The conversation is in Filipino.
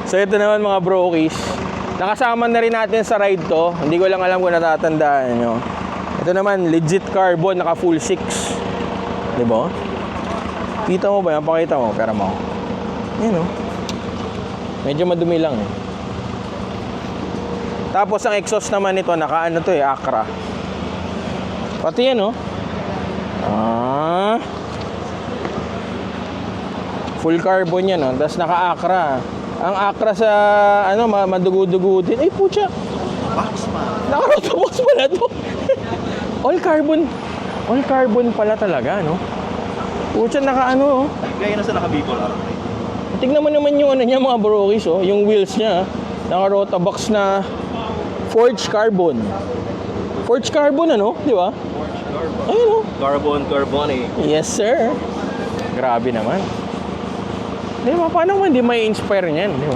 So ito naman mga brokies. Nakasama na rin natin sa ride to. Hindi ko lang alam kung natatandaan nyo. Ito naman, legit carbon, naka full 6. Diba? Kita mo ba yan? Pakita mo, pera mo. Yan o. Medyo madumi lang eh. Tapos ang exhaust naman nito, naka ano to eh, Acra. Pati yan o. Full carbon yan o. Tapos naka Acra. Ang Acra sa ano, madugo-dugo din. Ay putya. Box pa. Naka-rotobox pala to. All carbon. All carbon pala talaga, no? Putya, naka ano, oh. Kaya na sa naka-Bicol araw. Tignan mo naman yung ano niya, mga brokies, oh. Yung wheels niya, naka-rotobox na forged carbon. Forged carbon, ano? Di ba? Forged carbon. Ayun, oh. Carbon eh. Yes, sir. Grabe naman. Di ba? Paano man di may inspire niyan, di ba?